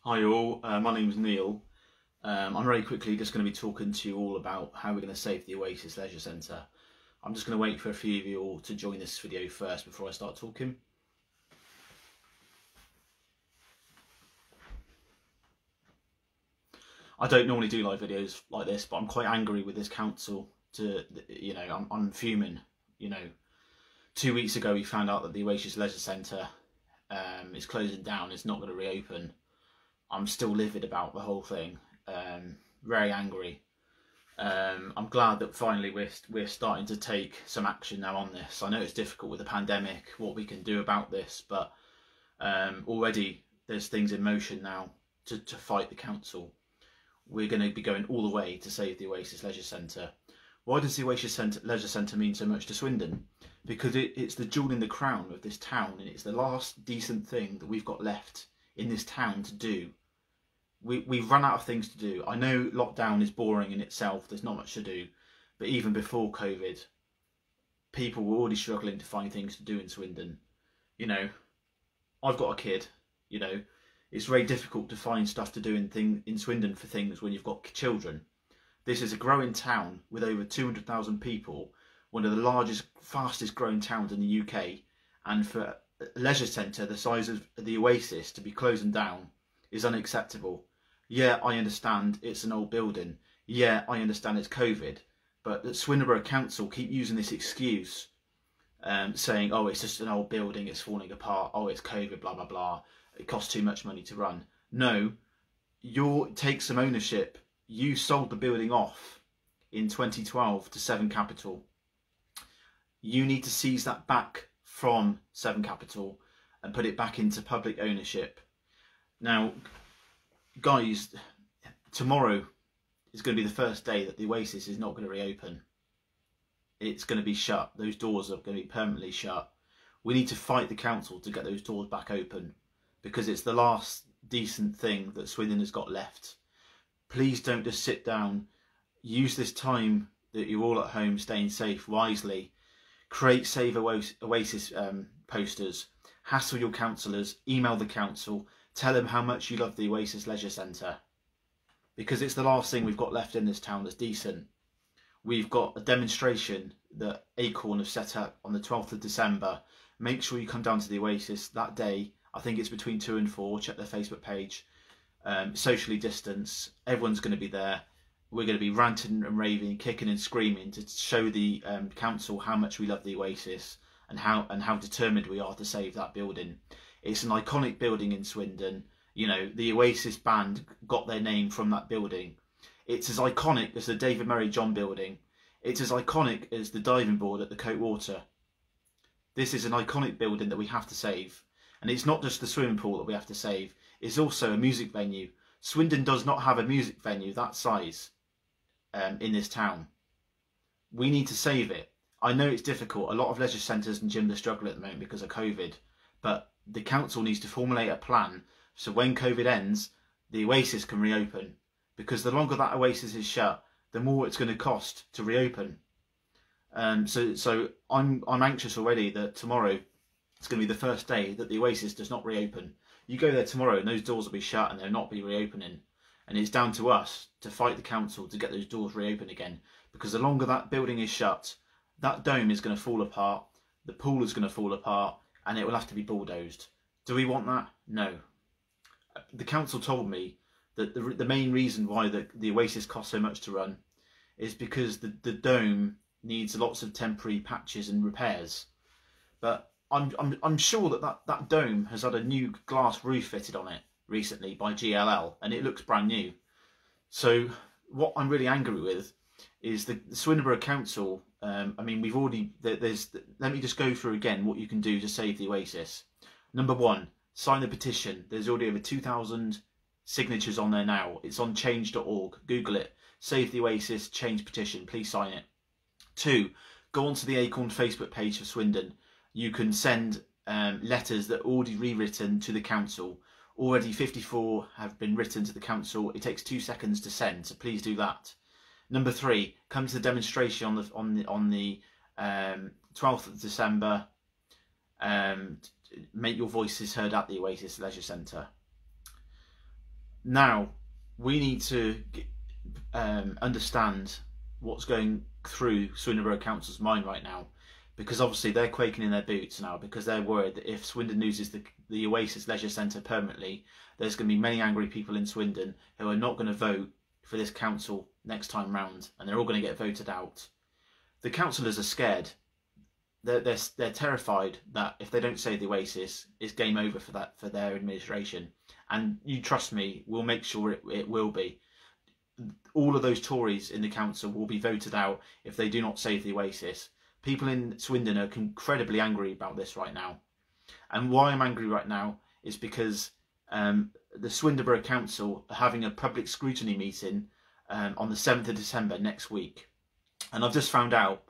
Hi all, my name's Neil. I'm very quickly just going to be talking to you all about how we're going to save the Oasis Leisure Centre. I'm just going to wait for a few of you all to join this video first before I start talking. I don't normally do live videos like this, but I'm quite angry with this council. I'm fuming. 2 weeks ago we found out that the Oasis Leisure Centre is closing down. It's not going to reopen. I'm still livid about the whole thing. Very angry. I'm glad that finally we're starting to take some action now on this. I know it's difficult with the pandemic, what we can do about this, but already there's things in motion now to fight the council. We're going to be going all the way to save the Oasis Leisure Centre. Why does the Oasis Leisure Centre mean so much to Swindon? Because it's the jewel in the crown of this town, and it's the last decent thing that we've got left in this town to do. We've run out of things to do. I know lockdown is boring in itself, there's not much to do, but even before COVID, people were already struggling to find things to do in Swindon. I've got a kid, it's very difficult to find stuff to do in Swindon for things when you've got children. This is a growing town with over 200,000 people, one of the largest, fastest growing towns in the UK, and for a leisure centre the size of the Oasis to be closing down is unacceptable. Yeah, I understand it's an old building. Yeah, I understand it's COVID. But the Swindon Council keep using this excuse, saying, oh, it's just an old building, it's falling apart, oh, it's COVID, blah, blah, blah. It costs too much money to run. No, take some ownership. You sold the building off in 2012 to Seven Capital. You need to seize that back from Seven Capital and put it back into public ownership. Now, guys, tomorrow is going to be the first day that the Oasis is not going to reopen. It's going to be shut. Those doors are going to be permanently shut. We need to fight the council to get those doors back open, because it's the last decent thing that Swindon has got left. Please don't just sit down. Use this time that you're all at home staying safe wisely. Create Save Oasis posters. Hassle your councillors. Email the council. Tell them how much you love the Oasis Leisure Centre, because it's the last thing we've got left in this town that's decent. We've got a demonstration that Acorn have set up on the 12th of December. Make sure you come down to the Oasis that day. I think it's between 2 and 4. Check their Facebook page. Socially distance. Everyone's going to be there. We're going to be ranting and raving, kicking and screaming to show the council how much we love the Oasis and how determined we are to save that building. It's an iconic building in Swindon. The Oasis band got their name from that building. It's as iconic as the David Murray John building. It's as iconic as the diving board at the Coat Water. This is an iconic building that we have to save. And it's not just the swimming pool that we have to save. It's also a music venue. Swindon does not have a music venue that size in this town. We need to save it. I know it's difficult. A lot of leisure centres and gyms are struggling at the moment because of COVID. But the council needs to formulate a plan so when COVID ends, the Oasis can reopen. Because the longer that Oasis is shut, the more it's going to cost to reopen. So I'm anxious already that tomorrow it's going to be the first day that the Oasis does not reopen. You go there tomorrow and those doors will be shut and they'll not be reopening. And it's down to us to fight the council to get those doors reopened again. Because the longer that building is shut, that dome is going to fall apart, the pool is going to fall apart, and it will have to be bulldozed. Do we want that? No. The council told me that the main reason why the Oasis costs so much to run is because the dome needs lots of temporary patches and repairs. But I'm sure that dome has had a new glass roof fitted on it recently by GLL, and it looks brand new. So what I'm really angry with is the Swindon Council. Let me just go through again what you can do to save the Oasis. Number 1, sign the petition. There's already over 2,000 signatures on there now. It's on change.org. Google it. Save the Oasis change petition. Please sign it. 2, go onto the Acorn Facebook page for Swindon. You can send letters that are already rewritten to the council. Already 54 have been written to the council. It takes 2 seconds to send, so please do that. Number 3, come to the demonstration on the 12th of December. Make your voices heard at the Oasis Leisure Centre. Now, we need to understand what's going through Swindon Borough Council's mind right now, because obviously they're quaking in their boots now, because they're worried that if Swindon loses the Oasis Leisure Centre permanently, there's going to be many angry people in Swindon who are not going to vote for this council next time round, and they're all going to get voted out. The councillors are scared. They're terrified that if they don't save the Oasis, it's game over for their administration. And you trust me, we'll make sure it will be. All of those Tories in the council will be voted out if they do not save the Oasis. People in Swindon are incredibly angry about this right now. And why I'm angry right now is because the Swindon Borough Council are having a public scrutiny meeting on the 7th of December next week. And I've just found out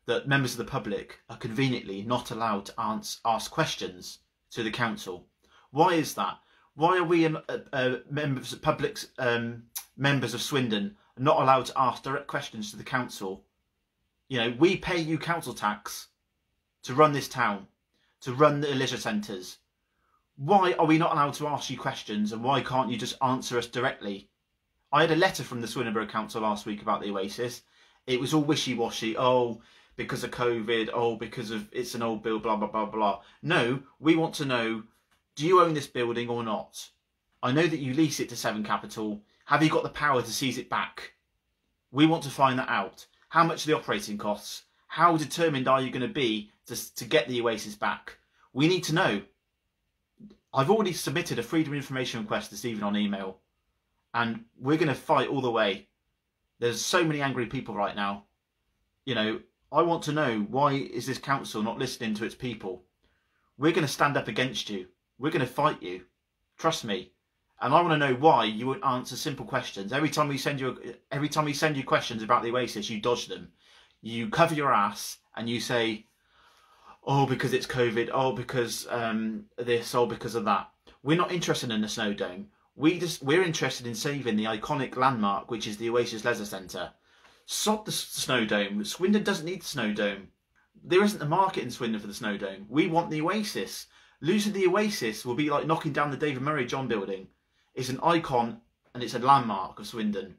that members of the public are conveniently not allowed to ask questions to the council. Why is that? Why are we members of public's members of Swindon not allowed to ask direct questions to the council? You know, we pay you council tax to run this town, to run the leisure centres. Why are we not allowed to ask you questions, and why can't you just answer us directly? I had a letter from the Swindon Borough Council last week about the Oasis. It was all wishy-washy. Oh, because of COVID. Oh, because of it's an old bill, blah, blah, blah, blah. No, we want to know, do you own this building or not? I know that you lease it to Seven Capital. Have you got the power to seize it back? We want to find that out. How much are the operating costs? How determined are you going to be to get the Oasis back? We need to know. I've already submitted a Freedom of Information request this evening on email, and we're going to fight all the way. There's so many angry people right now. You know, I want to know, why is this council not listening to its people? We're going to stand up against you. We're going to fight you. Trust me. And I want to know why you won't answer simple questions. Every time we send you questions about the Oasis, you dodge them. You cover your ass and you say, oh, because it's COVID. Oh, because this. Oh, because of that. We're not interested in the Snow Dome. We're interested in saving the iconic landmark, which is the Oasis Leisure Centre. Sod the Snow Dome. Swindon doesn't need the Snow Dome. There isn't a market in Swindon for the Snow Dome. We want the Oasis. Losing the Oasis will be like knocking down the David Murray John building. It's an icon and it's a landmark of Swindon.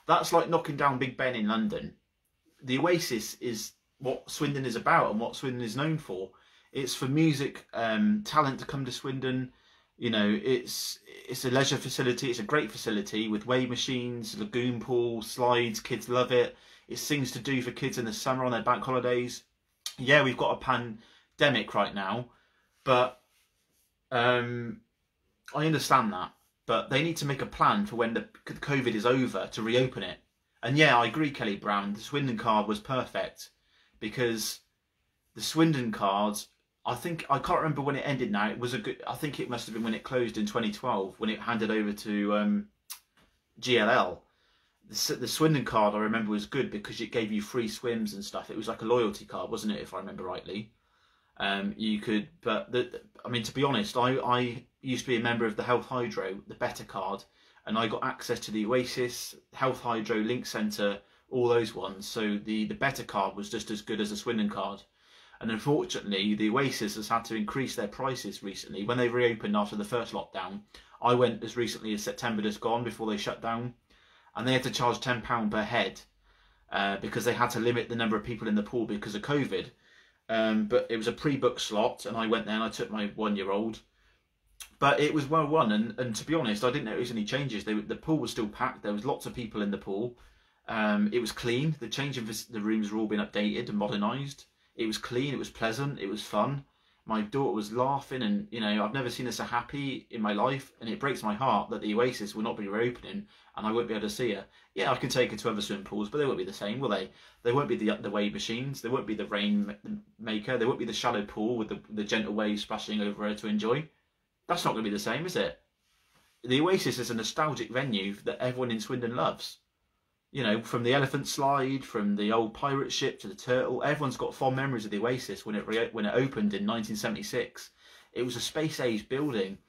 That's like knocking down Big Ben in London. The Oasis is what Swindon is about and what Swindon is known for. It's for music, talent to come to Swindon. You know, it's a leisure facility. It's a great facility with wave machines, lagoon pool, slides. Kids love it. It's things to do for kids in the summer on their bank holidays. Yeah, we've got a pandemic right now, but I understand that. But they need to make a plan for when the COVID is over to reopen it. And yeah, I agree, Kelly Brown. The Swindon card was perfect, because the Swindon cards, I can't remember when it ended now. It was I think it must have been when it closed in 2012, when it handed over to GLL. The Swindon card, I remember, was good because it gave you free swims and stuff. It was like a loyalty card, wasn't it, if I remember rightly? You could, but I mean, to be honest, I used to be a member of the Health Hydro, the Better card, and I got access to the Oasis, Health Hydro, Link Centre, all those ones. So the Better card was just as good as the Swindon card. And unfortunately, the Oasis has had to increase their prices recently. When they reopened after the first lockdown, I went as recently as September just gone, before they shut down, and they had to charge £10 per head because they had to limit the number of people in the pool because of COVID. But it was a pre-booked slot, and I went there and I took my 1-year-old. But it was well run, and to be honest, I didn't notice any changes. The pool was still packed. There was lots of people in the pool. It was clean. The the rooms were all been updated and modernised. It was clean. It was pleasant. It was fun. My daughter was laughing, and you know, I've never seen her so happy in my life. And it breaks my heart that the Oasis will not be reopening, and I won't be able to see her. Yeah, I can take her to other swimming pools, but they won't be the same, will they? They won't be the wave machines. They won't be the rain maker. They won't be the shallow pool with the gentle waves splashing over her to enjoy. That's not going to be the same, is it? The Oasis is a nostalgic venue that everyone in Swindon loves. You know, from the elephant slide, from the old pirate ship to the turtle, everyone's got fond memories of the Oasis when it opened in 1976. It was a space-age building.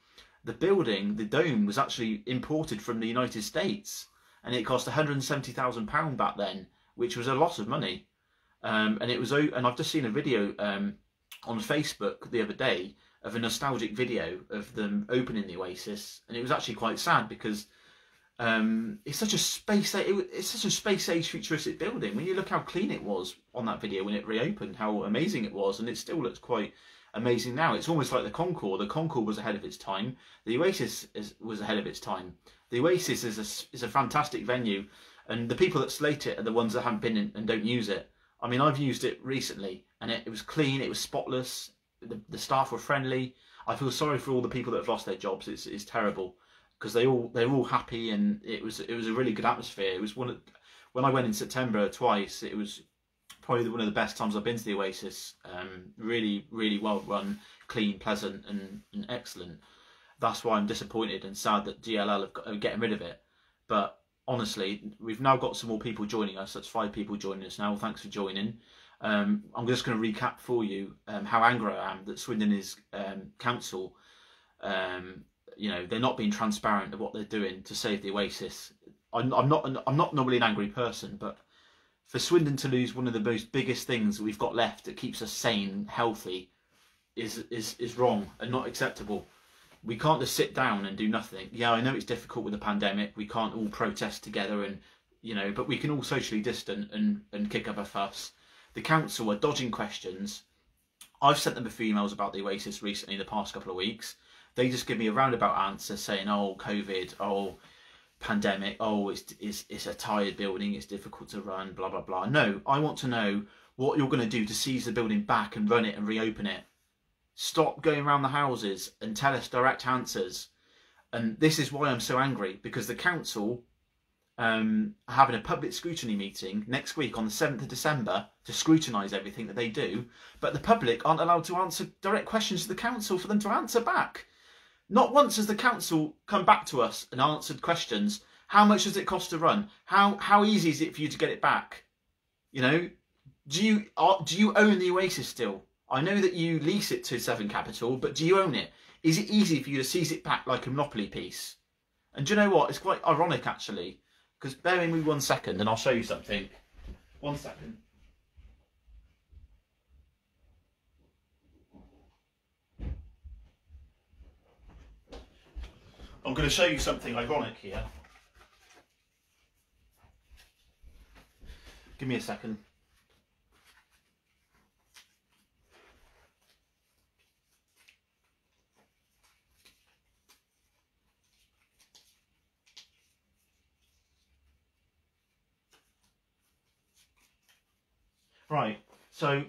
The dome, was actually imported from the United States, and it cost £170,000 back then, which was a lot of money. And I've just seen a video on Facebook the other day of a nostalgic video of them opening the Oasis, and it was actually quite sad because It's such a it's such a space age futuristic building. When you look how clean it was on that video when it reopened, how amazing it was, and it still looks quite amazing now. It's almost like the Concorde. The Concorde was ahead of its time. The Oasis was ahead of its time. The Oasis is a fantastic venue, and the people that slate it are the ones that haven't been in and don't use it. I mean, I've used it recently, and it was clean. It was spotless. The staff were friendly. I feel sorry for all the people that have lost their jobs. It's terrible, because they're all happy, and it was a really good atmosphere. It was when I went in September twice, it was probably one of the best times I've been to the Oasis. Really, really well run, clean, pleasant, and excellent. That's why I'm disappointed and sad that DLL are getting rid of it. But honestly, we've now got some more people joining us. That's 5 people joining us now. Thanks for joining. I'm just going to recap for you how angry I am that Swindon is council. You know, they're not being transparent of what they're doing to save the Oasis. I'm not normally an angry person, but for Swindon to lose one of the most biggest things that we've got left that keeps us sane, healthy, is wrong and not acceptable. We can't just sit down and do nothing. Yeah, I know it's difficult with the pandemic. We can't all protest together, and you know, but we can all socially distant and kick up a fuss. The council are dodging questions. I've sent them a few emails about the Oasis recently in the past couple of weeks. They just give me a roundabout answer saying, oh, COVID, oh, pandemic, oh, it's a tired building, it's difficult to run, blah, blah, blah. No, I want to know what you're going to do to seize the building back and run it and reopen it. Stop going around the houses and tell us direct answers. And this is why I'm so angry, because the council are having a public scrutiny meeting next week on the 7th of December to scrutinise everything that they do, but the public aren't allowed to answer direct questions to the council for them to answer back. Not once has the council come back to us and answered questions. How much does it cost to run? How easy is it for you to get it back? You know, do you own the Oasis still? I know that you lease it to Severn Capital, but do you own it? Is it easy for you to seize it back like a Monopoly piece? And do you know what? It's quite ironic actually, because bear with me 1 second and I'll show you something. 1 second. I'm going to show you something ironic here. Give me a second. Right, so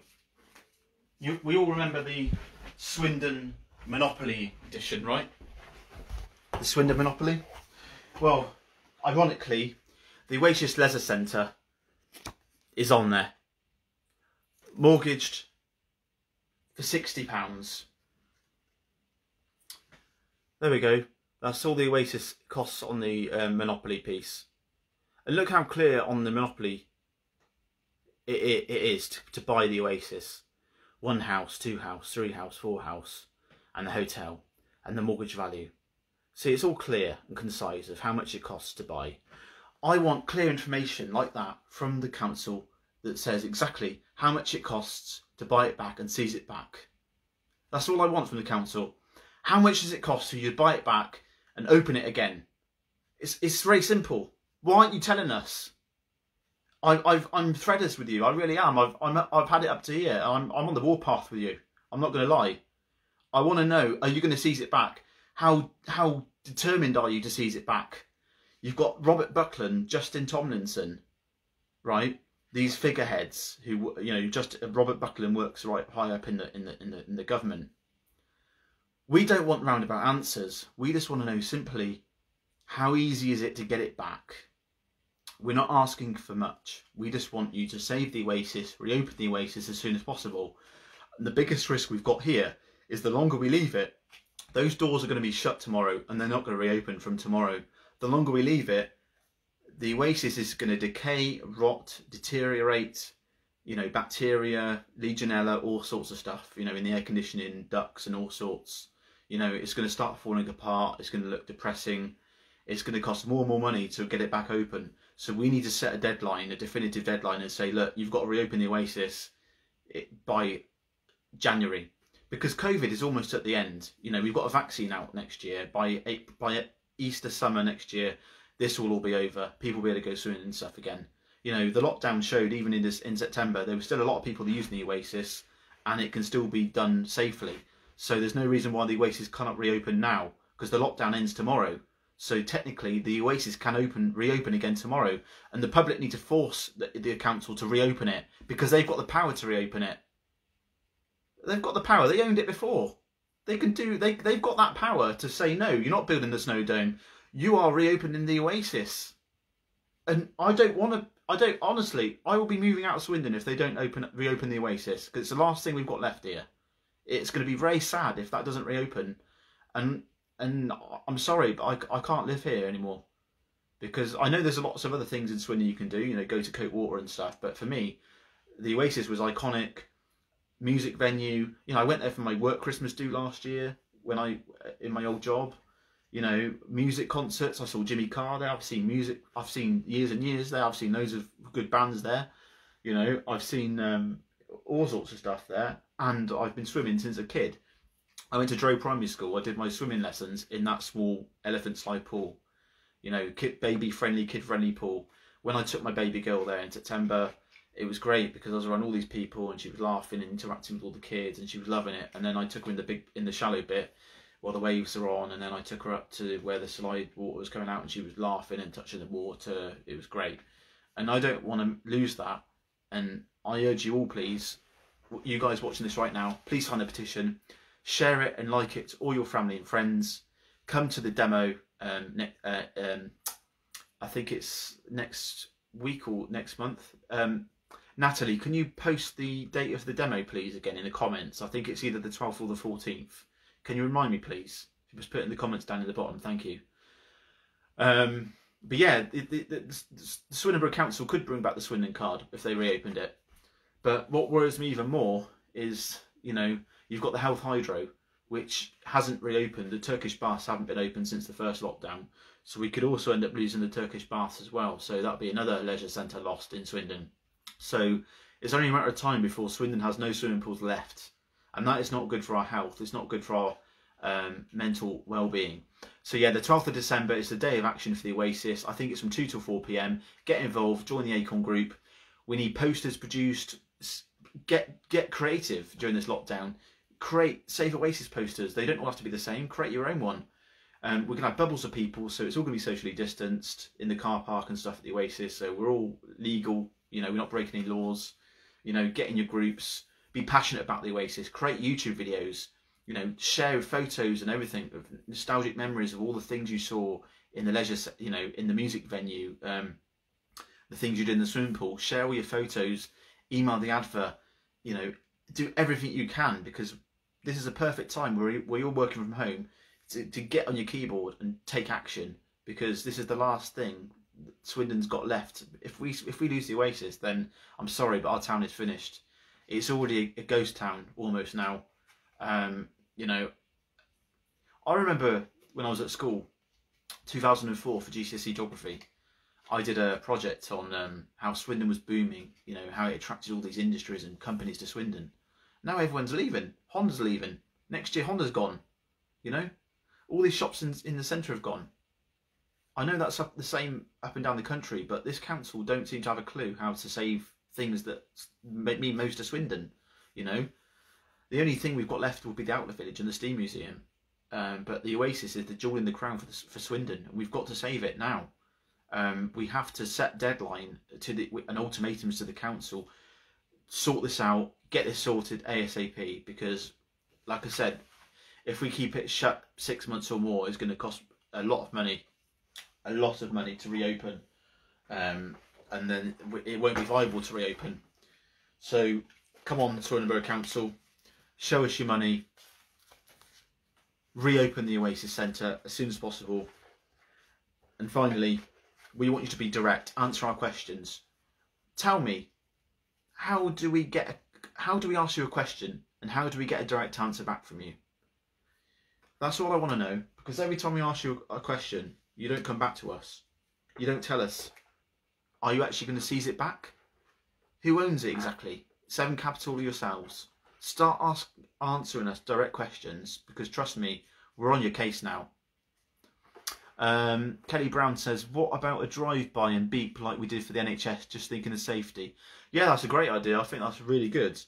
we all remember the Swindon Monopoly edition, right? The Swindon Monopoly? Well, ironically, the Oasis Leisure Centre is on there. Mortgaged for £60. There we go. That's all the Oasis costs on the Monopoly piece. And look how clear on the Monopoly it is to buy the Oasis. 1 house, 2 house, 3 house, 4 house, and the hotel, and the mortgage value. See, it's all clear and concise of how much it costs to buy. I want clear information like that from the council that says exactly how much it costs to buy it back and seize it back. That's all I want from the council. How much does it cost for you to buy it back and open it again? It's very simple. Why aren't you telling us? I'm threaders with you. I really am. I've had it up to here. I'm on the warpath with you. I'm not going to lie. I want to know: are you going to seize it back? How determined are you to seize it back? You've got Robert Buckland, Justin Tomlinson, right? These figureheads who, you know, just Robert Buckland works right high up in the government. We don't want roundabout answers. We just want to know simply, how easy is it to get it back? We're not asking for much. We just want you to save the Oasis, reopen the Oasis as soon as possible. And the biggest risk we've got here is the longer we leave it, those doors are going to be shut tomorrow and they're not going to reopen from tomorrow. The longer we leave it, the Oasis is going to decay, rot, deteriorate, you know, bacteria, Legionella, all sorts of stuff, you know, in the air conditioning ducts and all sorts. You know, it's going to start falling apart. It's going to look depressing. It's going to cost more and more money to get it back open. So we need to set a deadline, a definitive deadline, and say, look, you've got to reopen the Oasis by January, because COVID is almost at the end. You know, we've got a vaccine out next year. By Easter summer next year, this will all be over. People will be able to go swimming and stuff again. You know, the lockdown showed even in September, there were still a lot of people using the Oasis, and it can still be done safely. So there's no reason why the Oasis cannot reopen now, because the lockdown ends tomorrow. So technically, the Oasis can reopen again tomorrow, and the public need to force the council to reopen it because they've got the power to reopen it. They've got the power. They owned it before. They can do. They've got that power to say no. You're not building the snow dome. You are reopening the Oasis, and I don't want to. I don't honestly. I will be moving out of Swindon if they don't reopen the Oasis, because it's the last thing we've got left here. It's going to be very sad if that doesn't reopen, and I'm sorry, but I can't live here anymore, because I know there's lots of other things in Swindon you can do, you know, go to Coat Water and stuff, but for me, the Oasis was iconic, music venue. You know, I went there for my work Christmas do last year when in my old job, you know, music concerts. I saw Jimmy Carr there. I've seen years and years there. I've seen loads of good bands there. You know, I've seen all sorts of stuff there, and I've been swimming since a kid. I went to Droe Primary School. I did my swimming lessons in that small elephant slide pool. You know, baby-friendly, kid-friendly pool. When I took my baby girl there in September, it was great because I was around all these people and she was laughing and interacting with all the kids and she was loving it. And then I took her in the shallow bit while the waves are on, and then I took her up to where the slide water was coming out and she was laughing and touching the water. It was great. And I don't want to lose that. And I urge you all, please, you guys watching this right now, please sign a petition. Share it and like it to all your family and friends. Come to the demo. I think it's next week or next month. Natalie, can you post the date of the demo, please, again in the comments? I think it's either the 12th or the 14th. Can you remind me, please? If you just put it in the comments down in the bottom, thank you. But yeah, the Swindon Council could bring back the Swindon card if they reopened it. But what worries me even more is, you know, you've got the Health Hydro, which hasn't reopened. The Turkish baths haven't been open since the first lockdown. So we could also end up losing the Turkish baths as well. So that'd be another leisure centre lost in Swindon. So it's only a matter of time before Swindon has no swimming pools left. And that is not good for our health. It's not good for our mental well-being. So yeah, the 12th of December is the day of action for the Oasis. I think it's from 2 till 4 p.m. Get involved, join the Acorn group. We need posters produced. Get creative during this lockdown. Create Save Oasis posters. They don't all have to be the same. Create your own one. We're going to have bubbles of people, so it's all going to be socially distanced in the car park and stuff at the Oasis. So we're all legal. You know, we're not breaking any laws. You know, get in your groups. Be passionate about the Oasis. Create YouTube videos. You know, share photos and everything of nostalgic memories of all the things you saw in the leisure, you know, in the music venue, the things you did in the swimming pool. Share all your photos. Email the advert. You know, do everything you can, because this is a perfect time where you're working from home to get on your keyboard and take action, because this is the last thing Swindon's got left. If we lose the Oasis, then I'm sorry, but our town is finished. It's already a ghost town almost now. You know, I remember when I was at school, 2004 for GCSE Geography, I did a project on how Swindon was booming, you know, how it attracted all these industries and companies to Swindon. Now everyone's leaving. Honda's leaving. Next year Honda's gone. You know, all these shops in the centre have gone. I know that's the same up and down the country, but this council don't seem to have a clue how to save things that mean most to Swindon. You know, the only thing we've got left will be the Outlet Village and the Steam Museum. But the Oasis is the jewel in the crown for Swindon, and we've got to save it now. We have to set deadline and ultimatums to the council. Sort this out, get this sorted ASAP, because, like I said, if we keep it shut 6 months or more, it's going to cost a lot of money to reopen, and then it won't be viable to reopen. So come on, Swindon Borough Council, show us your money, reopen the Oasis Centre as soon as possible. And finally, we want you to be direct, answer our questions. Tell me, how do we ask you a question, and how do we get a direct answer back from you? That's all I want to know, because every time we ask you a question, you don't come back to us. You don't tell us. Are you actually going to seize it back? Who owns it exactly? 7 Capital or yourselves? Start answering us direct questions, because trust me, we're on your case now. Kelly Brown says, what about a drive-by and beep like we did for the NHS, just thinking of safety? Yeah, that's a great idea. I think that's really good.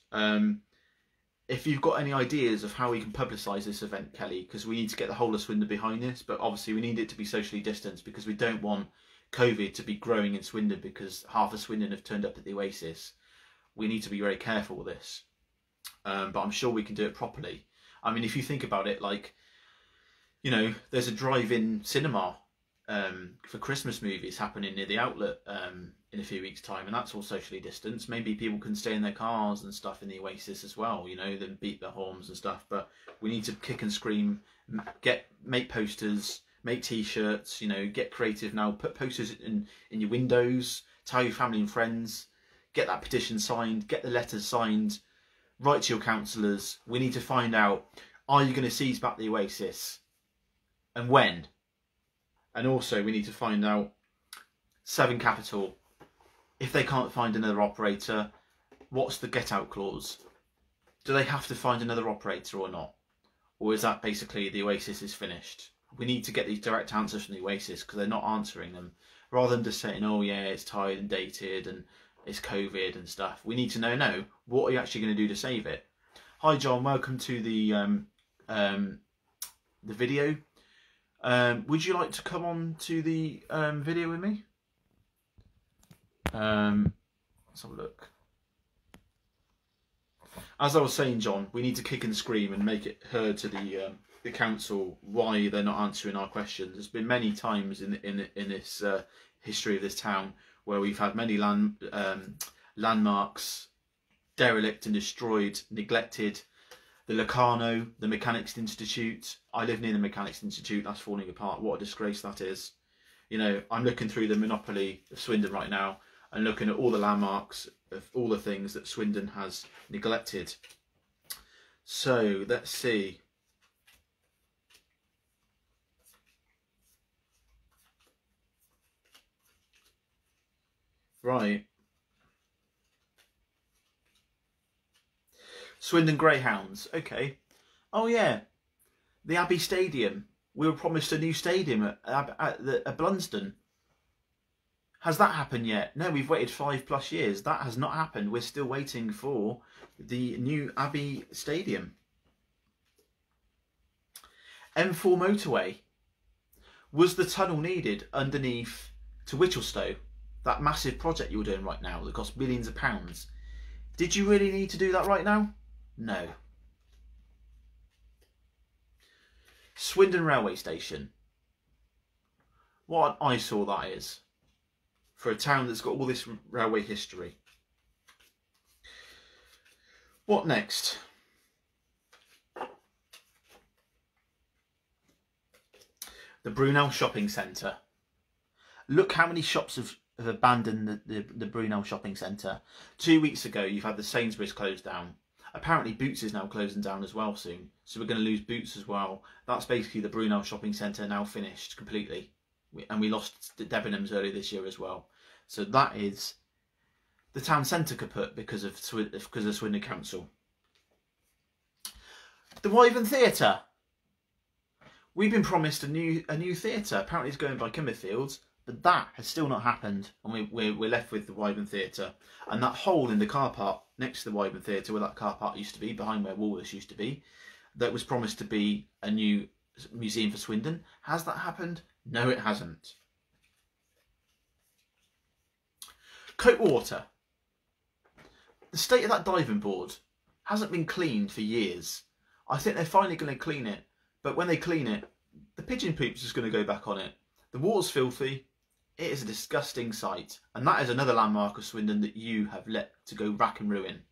If you've got any ideas of how we can publicise this event, Kelly, because we need to get the whole of Swindon behind this, but obviously we need it to be socially distanced because we don't want COVID to be growing in Swindon because half of Swindon have turned up at the Oasis. We need to be very careful with this. But I'm sure we can do it properly. I mean, if you think about it, like, you know, there's a drive-in cinema for Christmas movies happening near the outlet in a few weeks' time, and that's all socially distanced. Maybe people can stay in their cars and stuff in the Oasis as well, you know, then beat their horns and stuff. But we need to kick and scream, make posters, make T-shirts, you know, get creative now. Put posters in your windows, tell your family and friends, get that petition signed, get the letters signed, write to your councillors. We need to find out, are you going to seize back the Oasis? And when? And also we need to find out, Severn Capital, if they can't find another operator, what's the get out clause? Do they have to find another operator or not? Or is that basically the Oasis is finished? We need to get these direct answers from the Oasis because they're not answering them. Rather than just saying, oh yeah, it's tied and dated and it's COVID and stuff. We need to know, no, what are you actually going to do to save it? Hi John, welcome to the video. Would you like to come on to the video with me? Let's have a look. As I was saying, John, we need to kick and scream and make it heard to the council why they're not answering our questions. There's been many times in this history of this town where we've had many landmarks derelict and destroyed, neglected. The Locarno, the Mechanics Institute. I live near the Mechanics Institute. That's falling apart. What a disgrace that is. You know, I'm looking through the monopoly of Swindon right now and looking at all the landmarks of all the things that Swindon has neglected. So let's see. Right. Swindon Greyhounds. Okay. Oh yeah. The Abbey Stadium. We were promised a new stadium at Blunsdon. Has that happened yet? No, we've waited 5+ years. That has not happened. We're still waiting for the new Abbey Stadium. M4 motorway. Was the tunnel needed underneath to Whitchelstowe? That massive project you're doing right now that cost millions of pounds. Did you really need to do that right now? No. Swindon Railway Station. What an eyesore that is for a town that's got all this railway history. What next? The Brunel Shopping Centre. Look how many shops have abandoned the Brunel Shopping Centre. 2 weeks ago you've had the Sainsbury's closed down. Apparently Boots is now closing down as well soon. So we're going to lose Boots as well. That's basically the Brunel Shopping Centre now finished completely. And we lost the Debenhams earlier this year as well. So that is the town centre kaput because of Swindon Council. The Wyvern Theatre. We've been promised a new theatre. Apparently it's going by Kimmerfields. But that has still not happened, and we're left with the Wyvern Theatre. And that hole in the car park next to the Wyvern Theatre, where that car park used to be, behind where Woolworths used to be, that was promised to be a new museum for Swindon. Has that happened? No, it hasn't. Coatwater. The state of that diving board hasn't been cleaned for years. I think they're finally going to clean it, but when they clean it, the pigeon poop's just going to go back on it. The water's filthy. It is a disgusting sight, and that is another landmark of Swindon that you have let to go rack and ruin.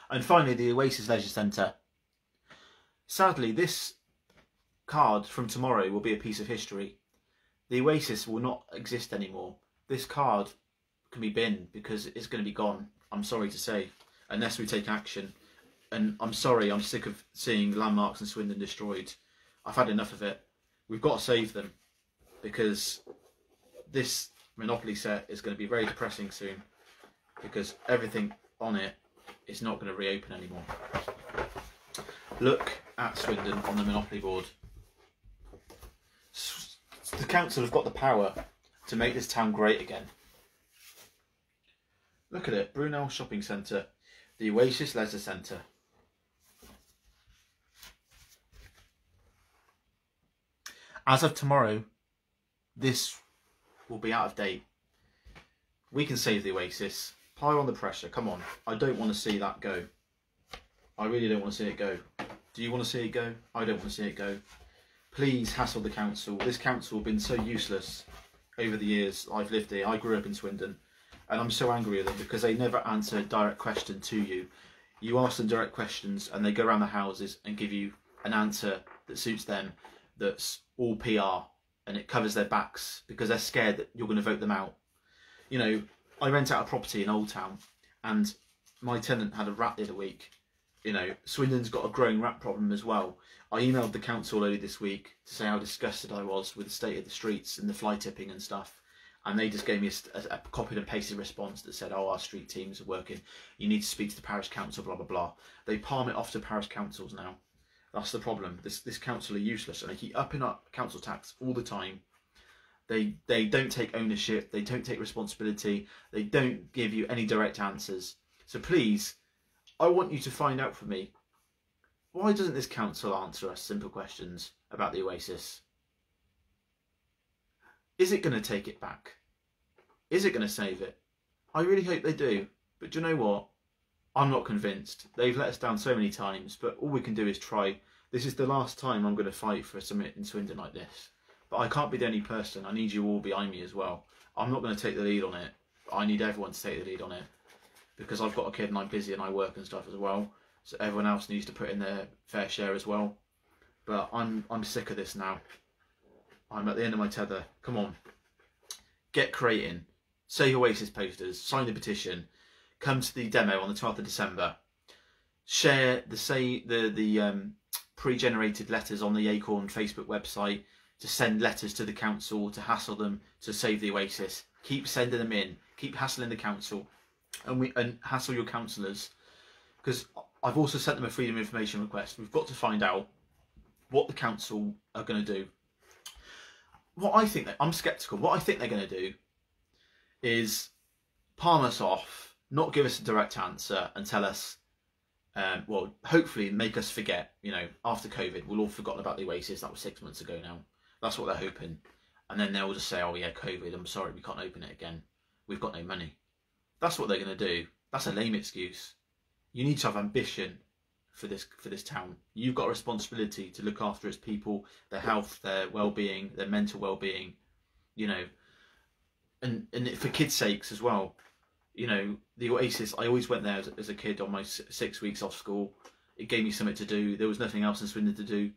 And finally, the Oasis Leisure Centre. Sadly, this card from tomorrow will be a piece of history. The Oasis will not exist anymore. This card can be binned because it's going to be gone, I'm sorry to say, unless we take action. And I'm sorry, I'm sick of seeing landmarks in Swindon destroyed. I've had enough of it. We've got to save them, because this Monopoly set is going to be very depressing soon, because everything on it is not going to reopen anymore. Look at Swindon on the Monopoly board. The council have got the power to make this town great again. Look at it, Brunel Shopping Centre, the Oasis Leisure Centre. As of tomorrow, this will be out of date. We can save the Oasis. Apply on the pressure, come on. I don't want to see that go. I really don't want to see it go. Do you want to see it go? I don't want to see it go. Please hassle the council. This council have been so useless over the years I've lived here. I grew up in Swindon and I'm so angry at them because they never answer a direct question to you. You ask them direct questions and they go around the houses and give you an answer that suits them, that's all PR, and it covers their backs because they're scared that you're going to vote them out. You know, I rent out a property in Old Town and my tenant had a rat the other week. You know, Swindon's got a growing rat problem as well. I emailed the council earlier this week to say how disgusted I was with the state of the streets and the fly tipping and stuff. And they just gave me a copied and pasted response that said, oh, our street teams are working. You need to speak to the parish council, blah, blah, blah. They palm it off to parish councils now. That's the problem. This council are useless and they keep upping up council tax all the time. They don't take ownership. They don't take responsibility. They don't give you any direct answers. So please, I want you to find out for me, why doesn't this council answer us simple questions about the Oasis? Is it going to take it back? Is it going to save it? I really hope they do. But do you know what? I'm not convinced. They've let us down so many times, but all we can do is try. This is the last time I'm going to fight for a summit in Swindon like this. But I can't be the only person. I need you all behind me as well. I'm not going to take the lead on it. I need everyone to take the lead on it. Because I've got a kid and I'm busy and I work and stuff as well. So everyone else needs to put in their fair share as well. But I'm sick of this now. I'm at the end of my tether. Come on. Get creating. Save Oasis posters. Sign the petition. Come to the demo on the 12th of December. Share the pre-generated letters on the Acorn Facebook website to send letters to the council to hassle them to save the Oasis. Keep sending them in. Keep hassling the council. And hassle your councillors, because I've also sent them a freedom of information request. We've got to find out what the council are going to do. I'm sceptical. What I think they're going to do is palm us off, not give us a direct answer, and tell us, well, hopefully make us forget. You know, after COVID, we'll all forgotten about the Oasis. That was 6 months ago now. That's what they're hoping, and then they'll just say, "Oh yeah, COVID. I'm sorry, we can't open it again. We've got no money." That's what they're going to do. That's a lame excuse. You need to have ambition for this town. You've got a responsibility to look after its people, their health, their well-being, their mental well-being, you know, and for kids' sakes as well. You know, the Oasis, I always went there as a kid on my 6 weeks off school. It gave me something to do. There was nothing else in Swindon to do.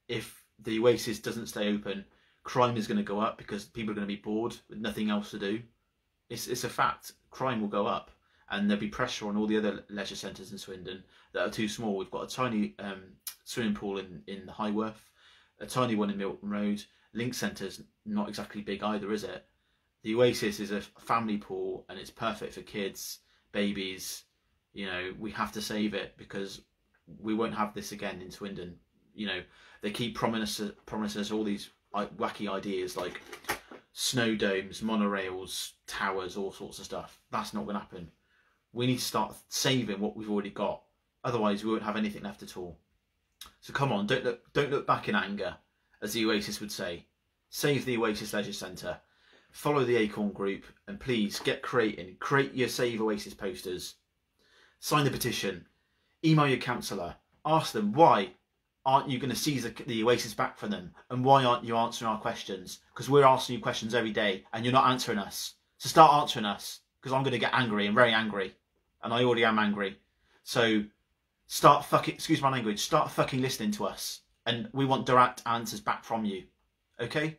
If the Oasis doesn't stay open, crime is going to go up because people are going to be bored with nothing else to do. It's a fact. Crime will go up, and there'll be pressure on all the other leisure centres in Swindon that are too small. We've got a tiny swimming pool in Highworth, a tiny one in Milton Road. Link Centre's not exactly big either, is it? The Oasis is a family pool, and it's perfect for kids, babies. You know, we have to save it because we won't have this again in Swindon. You know, they keep promising us all these wacky ideas like snow domes, monorails, towers, all sorts of stuff. That's not going to happen. We need to start saving what we've already got. Otherwise, we won't have anything left at all. So come on, don't look back in anger, as the Oasis would say. Save the Oasis Leisure Centre. Follow the Acorn group, and please get creating. Create your Save Oasis posters. Sign the petition. Email your councillor. Ask them why aren't you going to seize the Oasis back from them? And why aren't you answering our questions? Because we're asking you questions every day and you're not answering us. So start answering us, because I'm going to get angry and very angry. And I already am angry. So start fucking, excuse my language, start fucking listening to us. And we want direct answers back from you. Okay?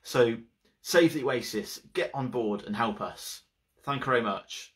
So save the Oasis. Get on board and help us. Thank you very much.